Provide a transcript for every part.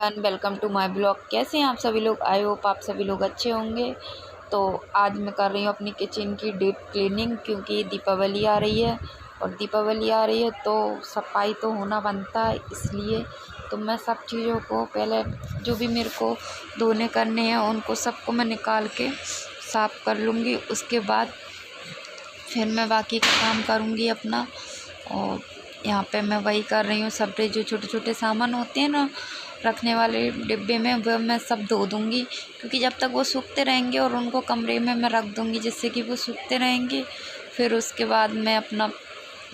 And welcome to my blog. कैसे हैं आप सभी लोग? आई होप आप सभी लोग अच्छे होंगे। तो आज मैं कर रही हूँ अपनी किचन की डीप क्लीनिंग, क्योंकि दीपावली आ रही है और दीपावली आ रही है तो सफाई तो होना बनता है। इसलिए तो मैं सब चीज़ों को पहले जो भी मेरे को धोने करने हैं उनको सबको मैं निकाल के साफ़ कर लूँगी। उसके बाद फिर मैं बाकी का काम करूँगी अपना। और यहाँ पे मैं वही कर रही हूँ, सब्रे जो छोटे छोटे सामान होते हैं ना रखने वाले डिब्बे में, वह मैं सब धो दूँगी, क्योंकि जब तक वो सूखते रहेंगे और उनको कमरे में मैं रख दूँगी जिससे कि वो सूखते रहेंगे। फिर उसके बाद मैं अपना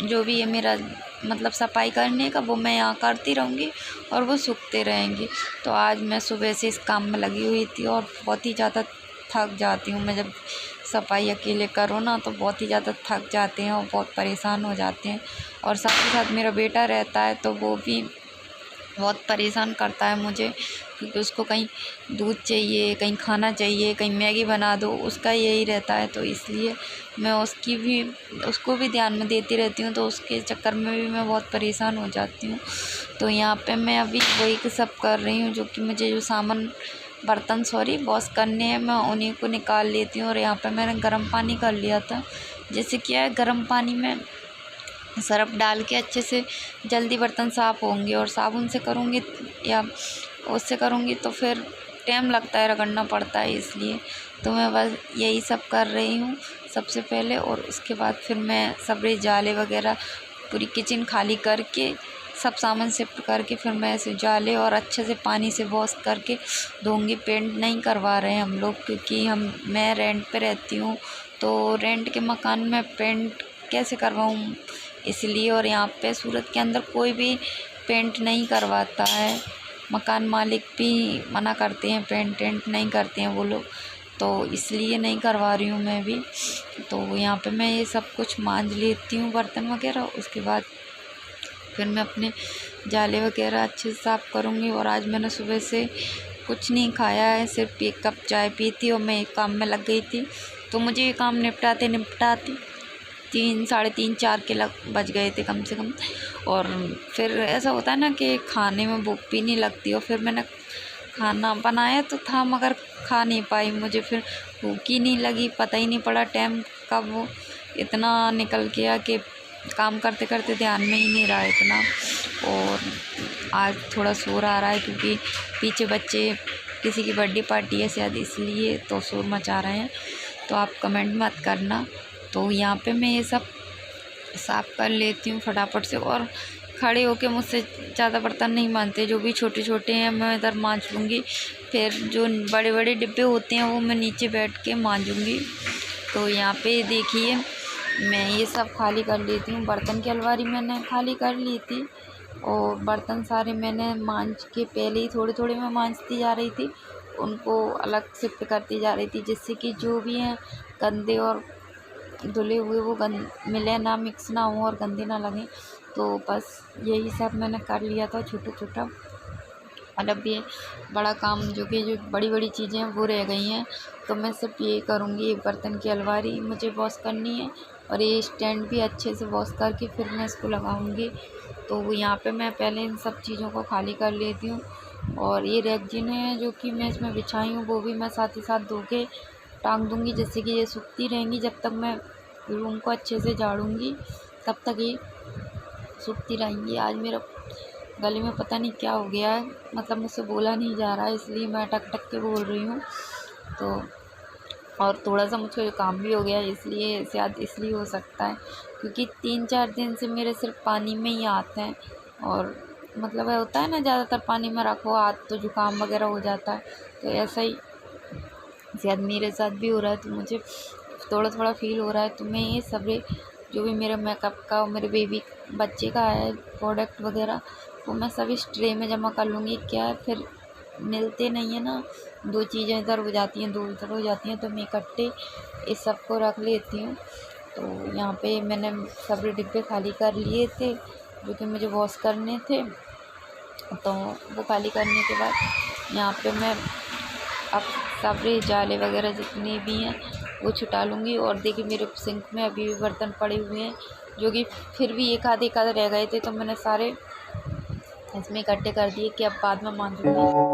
जो भी है मेरा मतलब सफाई करने का वो मैं यहाँ करती रहूँगी और वो सूखते रहेंगे। तो आज मैं सुबह से इस काम में लगी हुई थी और बहुत ही ज़्यादा थक जाती हूँ। मैं जब सफाई अकेले करो ना तो बहुत ही ज़्यादा थक जाते हैं और बहुत परेशान हो जाते हैं। और साथ ही साथ मेरा बेटा रहता है तो वो भी बहुत परेशान करता है मुझे, क्योंकि उसको कहीं दूध चाहिए, कहीं खाना चाहिए, कहीं मैगी बना दो, उसका यही रहता है। तो इसलिए मैं उसको भी ध्यान में देती रहती हूँ, तो उसके चक्कर में भी मैं बहुत परेशान हो जाती हूँ। तो यहाँ पे मैं अभी वही सब कर रही हूँ, जो कि मुझे जो सामान बर्तन वॉश करने हैं मैं उन्हीं को निकाल लेती हूँ। और यहाँ पे मैंने गर्म पानी कर लिया था। जैसे क्या है, गर्म पानी में सर्फ़ डाल के अच्छे से जल्दी बर्तन साफ़ होंगे, और साबुन से करूँगी या उससे करूँगी तो फिर टाइम लगता है, रगड़ना पड़ता है। इसलिए तो मैं बस यही सब कर रही हूँ सबसे पहले। और उसके बाद फिर मैं सबरे जाले वगैरह पूरी किचन खाली करके सब सामान शिफ्ट करके फिर मैं ऐसे जाले और अच्छे से पानी से वॉश करके धोऊँगी। पेंट नहीं करवा रहे हैं हम लोग, क्योंकि मैं रेंट पे रहती हूँ, तो रेंट के मकान में पेंट कैसे करवाऊँ इसलिए। और यहाँ पे सूरत के अंदर कोई भी पेंट नहीं करवाता है, मकान मालिक भी मना करते हैं, पेंट नहीं करते हैं वो लोग, तो इसलिए नहीं करवा रही हूँ मैं भी। तो यहाँ पे मैं ये सब कुछ मांज लेती हूँ बर्तन वगैरह। उसके बाद फिर मैं अपने जाले वगैरह अच्छे से साफ़ करूँगी। और आज मैंने सुबह से कुछ नहीं खाया है, सिर्फ एक कप चाय पी थी और मैं एक काम में लग गई थी। तो मुझे ये काम निपटाते 3 साढ़े 3 4 के लग बज गए थे कम से कम। और फिर ऐसा होता है ना कि खाने में भूख भी नहीं लगती, और फिर मैंने खाना बनाया तो था मगर खा नहीं पाई, मुझे फिर भूख ही नहीं लगी। पता ही नहीं पड़ा टाइम कब वो इतना निकल गया कि काम करते करते ध्यान में ही नहीं रहा इतना। और आज थोड़ा शोर आ रहा है, क्योंकि पीछे बच्चे किसी की बर्थडे पार्टी है शायद, इसलिए तो शोर मचा रहे हैं। तो आप कमेंट मत करना। तो यहाँ पे मैं ये सब साफ़ कर लेती हूँ फटाफट से, और खड़े होके मुझसे ज़्यादा बर्तन नहीं मांजते, जो भी छोटे छोटे हैं मैं इधर मांज लूँगी। फिर जो बड़े बड़े डिब्बे होते हैं वो मैं नीचे बैठ के मांजूँगी। तो यहाँ पे देखिए मैं ये सब खाली कर लेती हूँ। बर्तन की अलमारी मैंने खाली कर ली थी, और बर्तन सारे मैंने मांज के पहले ही थोड़े थोड़े मैं मांजती जा रही थी, उनको अलग शिफ्ट करती जा रही थी, जिससे कि जो भी हैं गंदे और धुले हुए वो मिले ना, मिक्स ना हो और गंदे ना लगें। तो बस यही सब मैंने कर लिया था छोटा छोटा। और अब ये बड़ा काम जो बड़ी बड़ी चीज़ें हैं वो रह गई हैं, तो मैं सिर्फ ये करूँगी। बर्तन की अलमारी मुझे वॉश करनी है, और ये स्टैंड भी अच्छे से वॉश करके फिर मैं इसको लगाऊँगी। तो यहाँ पे मैं पहले इन सब चीज़ों को खाली कर लेती हूँ। और ये रेगज़ीन है जो कि मैं इसमें बिछाई हूँ, वो भी मैं साथ ही साथ धो के टांग दूँगी, जिससे कि ये सूखती रहेंगी। जब तक मैं रूम को अच्छे से झाड़ूँगी तब तक ये सूखती रहेंगी। आज मेरा गले में पता नहीं क्या हो गया है, मतलब मुझसे बोला नहीं जा रहा है, इसलिए मैं अटक अटक के बोल रही हूँ। तो और थोड़ा-सा मुझको काम भी हो गया है, इसलिए शायद इसलिए हो सकता है, क्योंकि 3-4 दिन से मेरे सिर्फ पानी में ही हाथ हैं। और मतलब होता है ना, ज़्यादातर पानी में रखो हाथ तो जुकाम वगैरह हो जाता है, तो ऐसा ही शायद मेरे साथ भी हो रहा है। तो मुझे थोड़ा थोड़ा फील हो रहा है। तो मैं ये सब जो भी मेरा मेकअप का और मेरे बेबी बच्चे का है प्रोडक्ट वगैरह, वो मैं सभी इस ट्रे में जमा कर लूँगी। क्या है, फिर मिलते नहीं है ना, 2 चीज़ें इधर हो जाती हैं, 2 उधर हो जाती हैं, तो मैं इकट्ठे इस सब को रख लेती हूँ। तो यहाँ पे मैंने सभी डिब्बे खाली कर लिए थे जो कि मुझे वॉश करने थे। तो वो खाली करने के बाद यहाँ पे मैं अब सारे जाले वगैरह जितने भी हैं वो छुटा लूँगी। और देखिए मेरे सिंक में अभी भी बर्तन पड़े हुए हैं, जो कि फिर भी एक आधे रह गए थे, तो मैंने सारे इसमें इकट्ठे कर दिए कि अब बाद में मांजूंगी।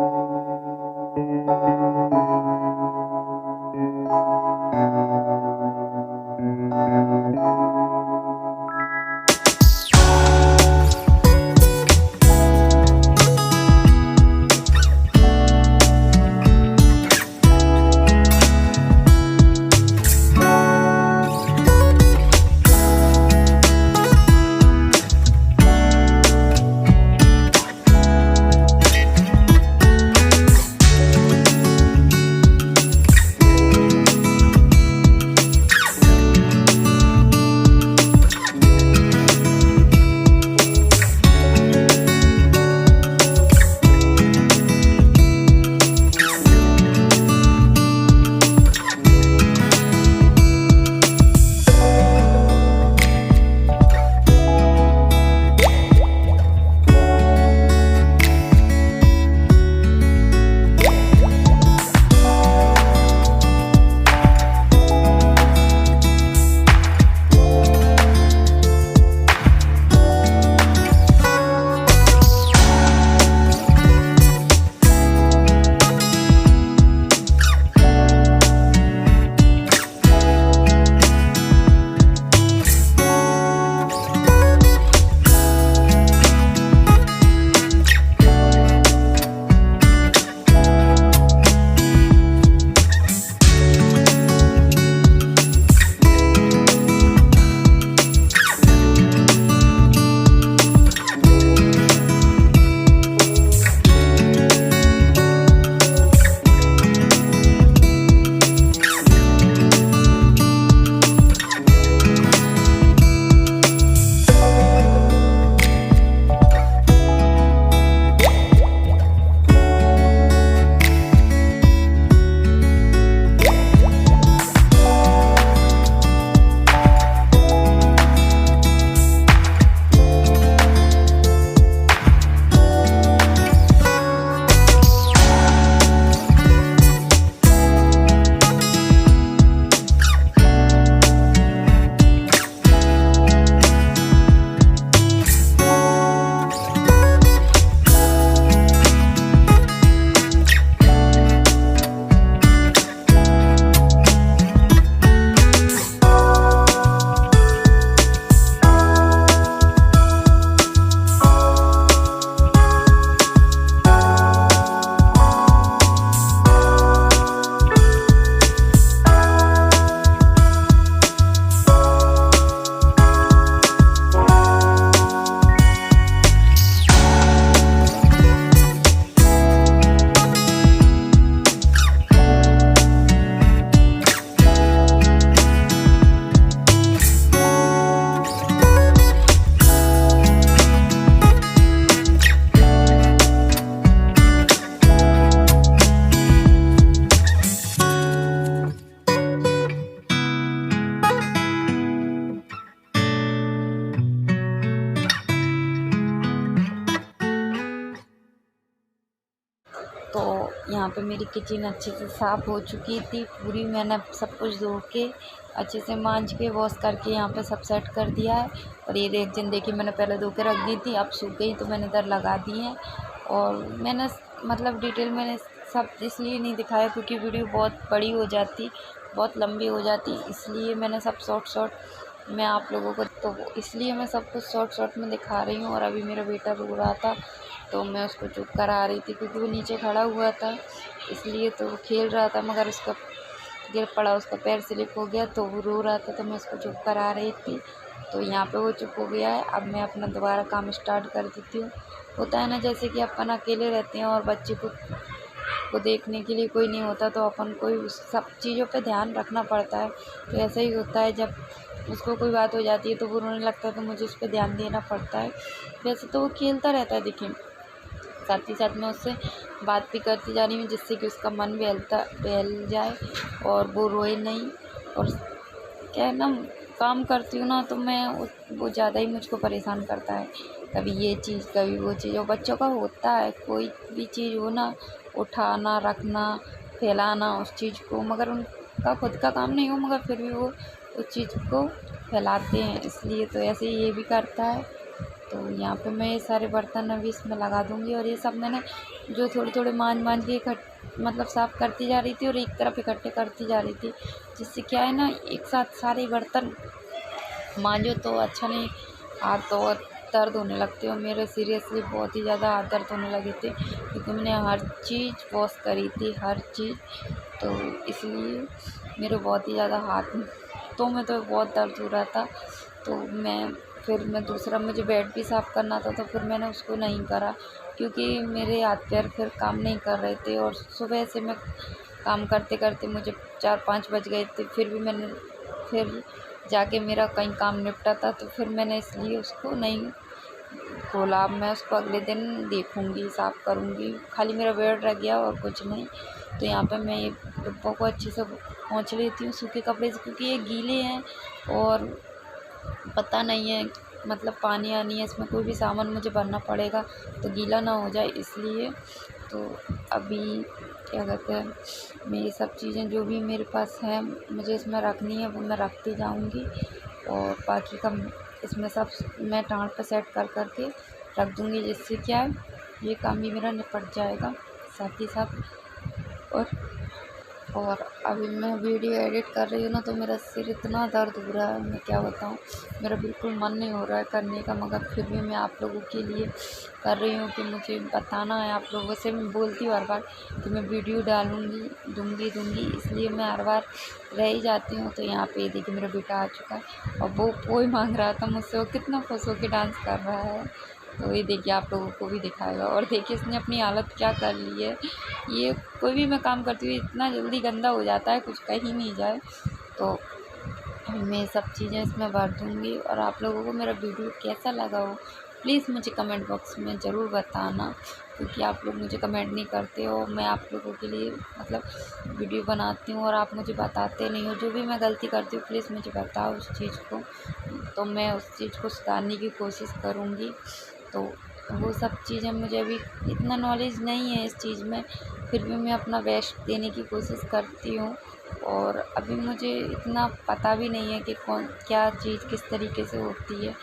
तो यहाँ पे मेरी किचन अच्छे से साफ़ हो चुकी थी पूरी। मैंने सब कुछ धो के अच्छे से मांज के वॉश करके यहाँ पे सब सेट कर दिया है। और ये रेगज़ीन देखिए मैंने पहले धो के रख दी थी, अब सूख गई तो मैंने इधर लगा दी है। और मैंने मतलब डिटेल मैंने सब इसलिए नहीं दिखाया क्योंकि वीडियो बहुत बड़ी हो जाती, बहुत लंबी हो जाती, इसलिए मैंने सब शॉर्ट मैं आप लोगों को, तो इसलिए मैं सब कुछ शॉर्ट में दिखा रही हूँ। और अभी मेरा बेटा रो रहा था तो मैं उसको चुप करा रही थी क्योंकि वो नीचे खड़ा हुआ था, इसलिए तो वो खेल रहा था मगर उसका गिर पड़ा, उसका पैर स्लिप हो गया तो वो रो रहा था, तो मैं उसको चुप करा रही थी। तो यहाँ पे वो चुप हो गया है। अब मैं अपना दोबारा काम स्टार्ट कर देती हूँ। होता है ना जैसे कि अपन अकेले रहते हैं और बच्चे को देखने के लिए कोई नहीं होता, तो अपन को सब चीज़ों पे ध्यान रखना पड़ता है। तो ऐसा ही होता है, जब उसको कोई बात हो जाती है तो वो रोने लगता है तो मुझे उस पर ध्यान देना पड़ता है। वैसे तो वो खेलता रहता है, देखिए साथ ही साथ मैं उससे बात भी करती जा रही हूँ जिससे कि उसका मन बहल जाए और वो रोए नहीं। और क्या है ना, काम करती हूँ ना तो मैं वो ज़्यादा ही मुझको परेशान करता है, कभी ये चीज़ कभी वो चीज़। और बच्चों का होता है, कोई भी चीज़ हो ना, उठाना रखना फैलाना उस चीज़ को, मगर उनका खुद का काम नहीं हो मगर फिर भी वो उस चीज़ को फैलाते हैं, इसलिए तो ऐसे ही ये भी करता है। तो तो यहाँ पे मैं ये सारे बर्तन अभी इसमें लगा दूँगी। और ये सब मैंने जो थोड़े-थोड़े मांज के मतलब साफ़ करती जा रही थी और एक तरफ इकट्ठे करती जा रही थी, जिससे क्या है ना, एक साथ सारे बर्तन मांजो तो अच्छा नहीं, हाथ और दर्द होने लगते। और मेरे सीरियसली बहुत ही ज़्यादा हाथ दर्द होने लगे थे, क्योंकि मैंने हर चीज़ वॉश करी थी, हर चीज़। तो इसलिए मेरे बहुत ही ज़्यादा हाथों में तो बहुत दर्द हो रहा था। तो मैं दूसरा मुझे बेड भी साफ़ करना था, तो फिर मैंने उसको नहीं करा, क्योंकि मेरे हाथ पैर फिर काम नहीं कर रहे थे। और सुबह से मैं काम करते करते मुझे 4-5 बज गए थे, फिर जाके मेरा कहीं काम निपटा था, तो फिर मैंने इसलिए उसको नहीं खोला। अब मैं उसको अगले दिन देखूँगी, साफ़ करूँगी। खाली मेरा बेड रह गया और कुछ नहीं। तो यहाँ पे मैं ये डिब्बों को अच्छे से पोंछ लेती हूँ सूखे कपड़े से, क्योंकि ये गीले हैं और पता नहीं है, मतलब पानी आनी है इसमें, कोई भी सामान मुझे भरना पड़ेगा तो गीला ना हो जाए, इसलिए। तो अभी क्या कहते हैं, मैं ये सब चीज़ें जो भी मेरे पास हैं मुझे इसमें रखनी है, वो मैं रखती जाऊँगी। और बाकी का इसमें सब मैं टाँट पे सेट कर के रख दूँगी, जिससे क्या है, ये काम भी मेरा निपट जाएगा साथ ही साथ। और अभी मैं वीडियो एडिट कर रही हूँ ना, तो मेरा सिर इतना दर्द हो रहा है, मैं क्या बताऊँ। मेरा बिल्कुल मन नहीं हो रहा है करने का, मगर फिर भी मैं आप लोगों के लिए कर रही हूँ कि मुझे बताना है। आप लोगों से मैं बोलती हूँ हर बार कि मैं वीडियो डालूँगी, दूँगी, इसलिए मैं हर बार रह ही जाती हूँ। तो यहाँ पे देखिए मेरा बेटा आ चुका है और वो पोए मांग रहा था मुझसे, वो कितना खुश होकर डांस कर रहा है। तो ये देखिए आप लोगों को भी दिखाएगा। और देखिए इसने अपनी हालत क्या कर ली है। ये कोई भी मैं काम करती हूँ इतना जल्दी गंदा हो जाता है, कुछ कह ही नहीं जाए। तो मैं सब चीज़ें इसमें भर दूँगी। और आप लोगों को मेरा वीडियो कैसा लगा हो, प्लीज़ मुझे कमेंट बॉक्स में ज़रूर बताना, क्योंकि आप लोग मुझे कमेंट नहीं करते हो। मैं आप लोगों के लिए मतलब वीडियो बनाती हूँ और आप मुझे बताते नहीं हो। जो भी मैं गलती करती हूँ प्लीज़ मुझे बताओ उस चीज़ को, तो मैं उस चीज़ को सुधारने की कोशिश करूँगी। तो वो सब चीज़ें मुझे अभी इतना नॉलेज नहीं है इस चीज़ में, फिर भी मैं अपना बेस्ट देने की कोशिश करती हूँ। और अभी मुझे इतना पता भी नहीं है कि क्या चीज़ किस तरीके से होती है।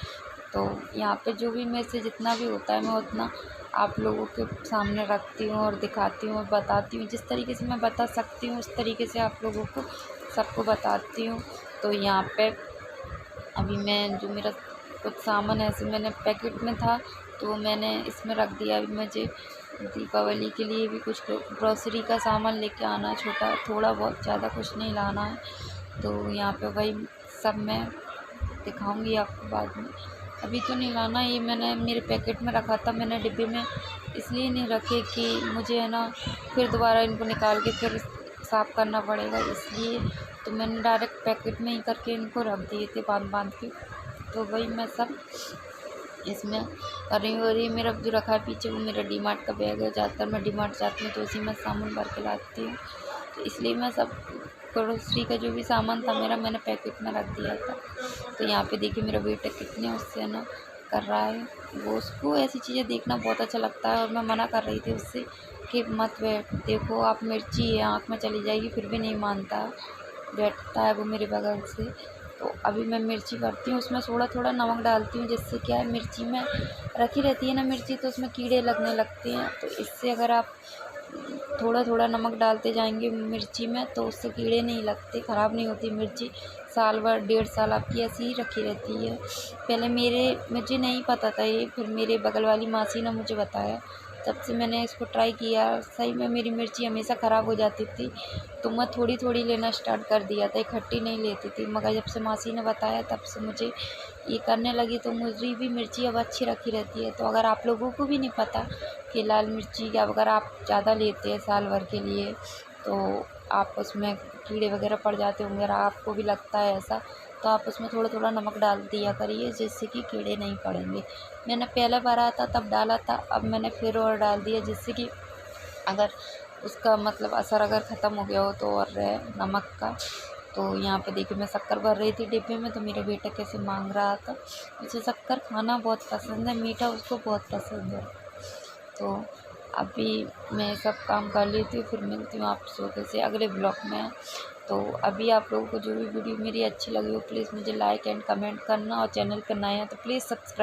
तो यहाँ पे जो भी मेरे से जितना भी होता है मैं उतना आप लोगों के सामने रखती हूँ और दिखाती हूँ और बताती हूँ। जिस तरीके से मैं बता सकती हूँ उस तरीके से आप लोगों को सबको बताती हूँ। तो यहाँ पे अभी मैं जो मेरा कुछ सामान ऐसे मैंने पैकेट में था, तो वो मैंने इसमें रख दिया। अभी मुझे दीपावली के लिए भी कुछ ग्रॉसरी का सामान लेके आना है, छोटा थोड़ा बहुत, ज़्यादा कुछ नहीं लाना है। तो यहाँ पे वही सब मैं दिखाऊंगी आपको बाद में, अभी तो नहीं लाना। ये मैंने मेरे पैकेट में रखा था, मैंने डिब्बे में इसलिए नहीं रखे कि मुझे है ना फिर दोबारा इनको निकाल के फिर साफ़ करना पड़ेगा, इसलिए। तो मैंने डायरेक्ट पैकेट में ही करके इनको रख दिए थे बांध के। तो वही मैं सब इसमें कर रही हूँ। और ये मेरा जो रखा है पीछे, वो मेरा डीमार्ट का बैग है। ज़्यादातर मैं डीमार्ट जाती हूँ तो उसी में सामान भर के लाती हूँ, तो इसलिए मैं सब ग्रोसरी का जो भी सामान था मेरा, मैंने पैकेट में रख दिया था। तो यहाँ पे देखिए मेरा बेटा कितने उससे ना कर रहा है, वो उसको ऐसी चीज़ें देखना बहुत अच्छा लगता है। और मैं मना कर रही थी उससे कि मत बैठ, देखो आप, मिर्ची है आँख में चली जाएगी, फिर भी नहीं मानता, बैठता है वो मेरे बगल से। तो अभी मैं मिर्ची भरती हूँ, उसमें थोड़ा नमक डालती हूँ, जिससे क्या है, मिर्ची में रखी रहती है ना मिर्ची, तो उसमें कीड़े लगने लगते हैं। तो इससे अगर आप थोड़ा नमक डालते जाएंगे मिर्ची में, तो उससे कीड़े नहीं लगते, ख़राब नहीं होती मिर्ची। साल भर 1.5 साल आपकी ऐसी ही रखी रहती है। पहले मुझे नहीं पता था ये, फिर मेरे बगल वाली मासी ने मुझे बताया, तब से मैंने इसको ट्राई किया। सही में मेरी मिर्ची हमेशा ख़राब हो जाती थी, तो मैं थोड़ी लेना स्टार्ट कर दिया था, इकट्ठी नहीं लेती थी। मगर जब से मासी ने बताया तब से मुझे ये करने लगी, तो मुझे भी मिर्ची अब अच्छी रखी रहती है। तो अगर आप लोगों को भी नहीं पता कि लाल मिर्ची का अगर आप ज़्यादा लेते हैं साल भर के लिए, तो आप उसमें कीड़े वगैरह पड़ जाते होंगे, और आपको भी लगता है ऐसा, तो आप उसमें थोड़ा नमक डाल दिया करिए, जिससे कि कीड़े नहीं पड़ेंगे। मैंने पहले भरा था तब डाला था, अब मैंने फिर और डाल दिया, जिससे कि अगर उसका मतलब असर अगर ख़त्म हो गया हो तो और रहे नमक का। तो यहाँ पे देखिए मैं शक्कर भर रही थी डिब्बे में, तो मेरा बेटा कैसे मांग रहा था। उसे शक्कर खाना बहुत पसंद है, मीठा उसको बहुत पसंद है। तो अभी मैं सब काम कर लेती हूँ, फिर मिलती हूँ आप लोगों से अगले ब्लॉग में। तो अभी आप लोगों को जो भी वीडियो मेरी अच्छी लगी हो, प्लीज़ मुझे लाइक एंड कमेंट करना, और चैनल पर नए हैं तो प्लीज़ सब्सक्राइब